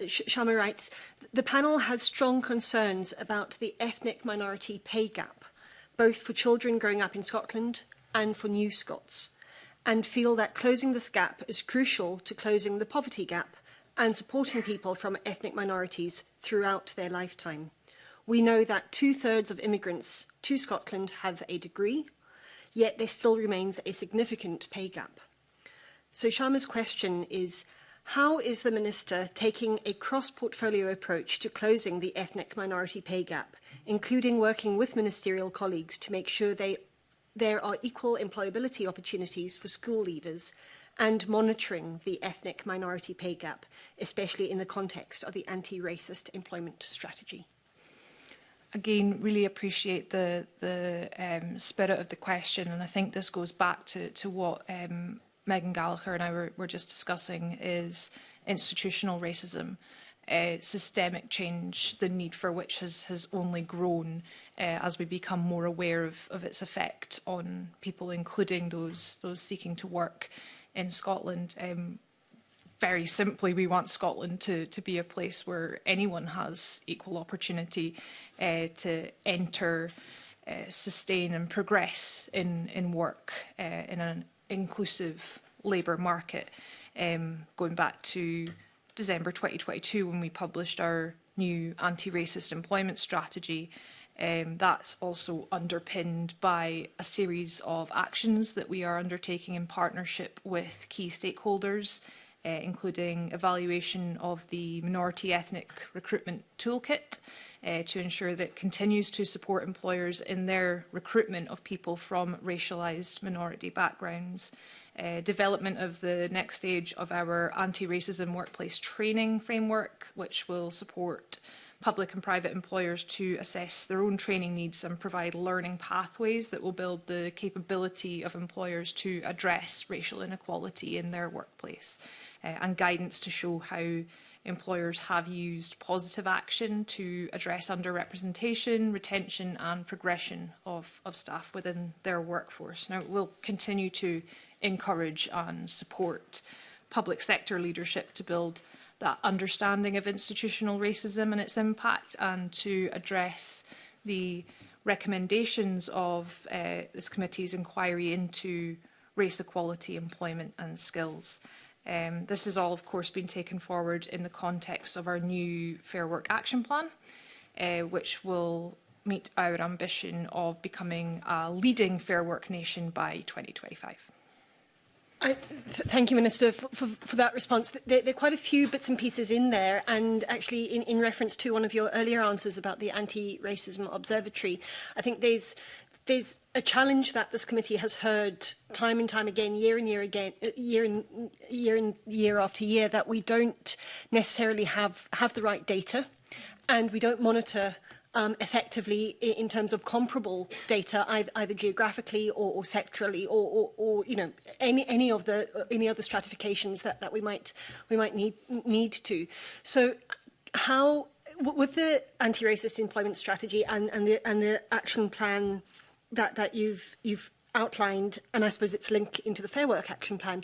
Sharma writes, the panel has strong concerns about the ethnic minority pay gap, both for children growing up in Scotland and for new Scots, and feel that closing this gap is crucial to closing the poverty gap and supporting people from ethnic minorities throughout their lifetime. We know that 2/3 of immigrants to Scotland have a degree, yet there still remains a significant pay gap. So Sharma's question is, how is the Minister taking a cross-portfolio approach to closing the ethnic minority pay gap, including working with ministerial colleagues to make sure there are equal employability opportunities for school leavers, and monitoring the ethnic minority pay gap, especially in the context of the anti-racist employment strategy? Again, really appreciate the spirit of the question, and I think this goes back to what Megan Gallagher and I were just discussing, is institutional racism, systemic change, the need for which has only grown as we become more aware of its effect on people, including those seeking to work in Scotland. Very simply, we want Scotland to be a place where anyone has equal opportunity to enter, sustain and progress in work in an inclusive labour market. Going back to December 2022, when we published our new anti-racist employment strategy, that's also underpinned by a series of actions that we are undertaking in partnership with key stakeholders, including evaluation of the minority ethnic recruitment toolkit to ensure that it continues to support employers in their recruitment of people from racialised minority backgrounds, development of the next stage of our anti-racism workplace training framework, which will support public and private employers to assess their own training needs and provide learning pathways that will build the capability of employers to address racial inequality in their workplace, and guidance to show how employers have used positive action to address underrepresentation, retention and progression of staff within their workforce. Now, we'll continue to encourage and support public sector leadership to build that understanding of institutional racism and its impact, and to address the recommendations of this committee's inquiry into race equality, employment and skills. This has all, of course, been taken forward in the context of our new Fair Work Action Plan, which will meet our ambition of becoming a leading Fair Work nation by 2025. Thank you, Minister, for that response. There are quite a few bits and pieces in there, and actually in reference to one of your earlier answers about the Anti-Racism Observatory, I think there's a challenge that this committee has heard time and time again, year after year, that we don't necessarily have the right data, and we don't monitor effectively in terms of comparable data, either geographically or sectorally, or you know, any of the stratifications that we might need to. So, how, with the anti-racist employment strategy and the action plan that you've outlined, and I suppose it's linked into the Fair Work Action Plan,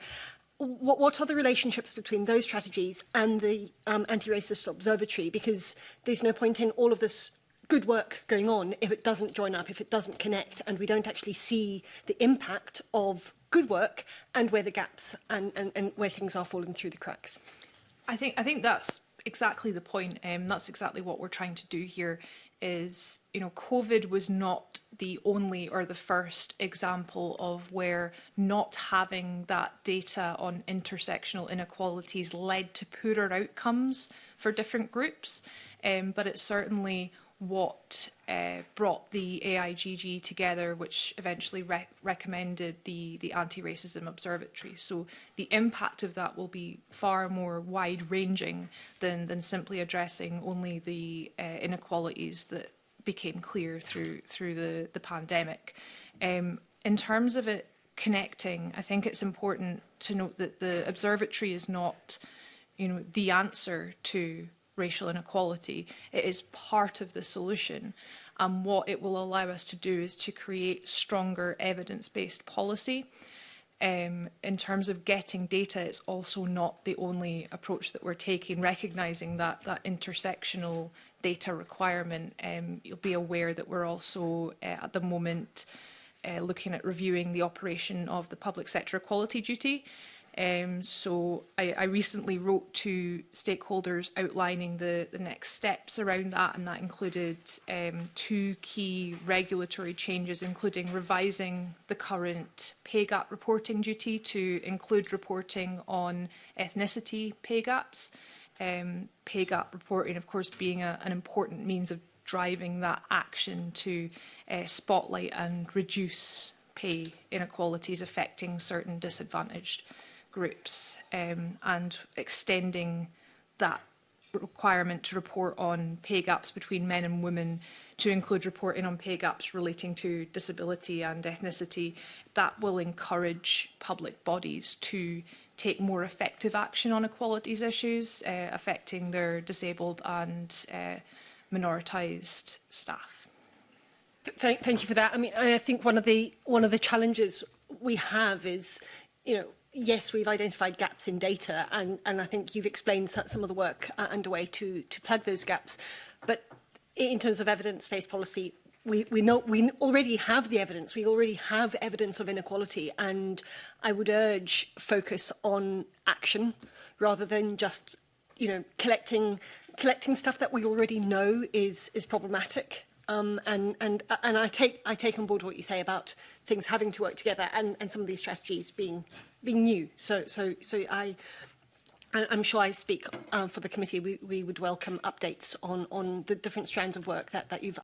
what are the relationships between those strategies and the Anti-Racist Observatory? Because there's no point in all of this good work going on if it doesn't join up, if it doesn't connect, and we don't actually see the impact of good work and where the gaps and where things are falling through the cracks. I think that's exactly the point. That's exactly what we're trying to do here. Is, you know, COVID was not the only or the first example of where not having that data on intersectional inequalities led to poorer outcomes for different groups, but it's certainly what brought the AIGG together, which eventually recommended the Anti-Racism Observatory. So the impact of that will be far more wide-ranging than simply addressing only the inequalities that became clear through the pandemic. In terms of it connecting, I think it's important to note that the observatory is not, you know, the answer to racial inequality. It is part of the solution, and what it will allow us to do is to create stronger evidence-based policy, in terms of getting data, it's also not the only approach that we're taking, recognising that intersectional data requirement. You'll be aware that we're also at the moment looking at reviewing the operation of the public sector equality duty. So I recently wrote to stakeholders outlining the next steps around that, and that included 2 key regulatory changes, including revising the current pay gap reporting duty to include reporting on ethnicity pay gaps. Pay gap reporting, of course, being an important means of driving that action to spotlight and reduce pay inequalities affecting certain disadvantaged groups, and extending that requirement to report on pay gaps between men and women to include reporting on pay gaps relating to disability and ethnicity. That will encourage public bodies to take more effective action on equalities issues affecting their disabled and minoritised staff. Thank you for that. I mean, I think one of the challenges we have is, yes, we've identified gaps in data, and I think you've explained some of the work underway to plug those gaps. But in terms of evidence-based policy, we already have the evidence. We already have evidence of inequality, and I would urge focus on action rather than just, collecting stuff that we already know is problematic. And I take on board what you say about things having to work together and some of these strategies being new. So I'm sure I speak for the committee. We would welcome updates on the different strands of work that you've